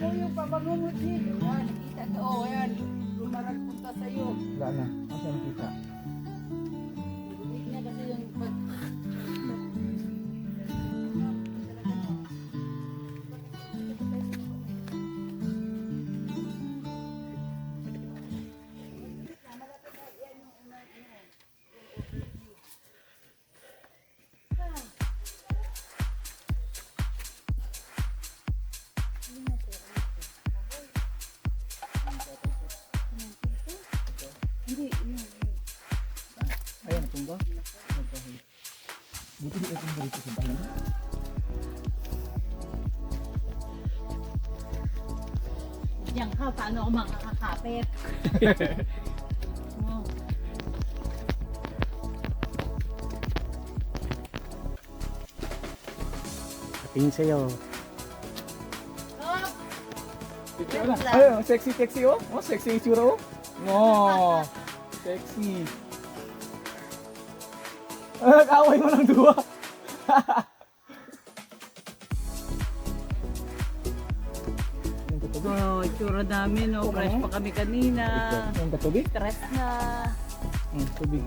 mo yung pabangungot dito. Yan, nakita ka. Oh, yan. Lumarag punta sa'yo. Wala na. Asa nakita? Hindi niya kasi yung pag... Ayan, tumba. Buti di ako dito sa bahay. Diyan ka, paano ako makakakapit? Oh. Tingin sa'yo. Oh! Ay, sexy oh. Oh, sexy itsura oh. Oh, sexy. Kaway mo ng duwa. Oh, itsura namin, oh. Fresh pa kami kanina. Ang katubig? Stress na. Tubig.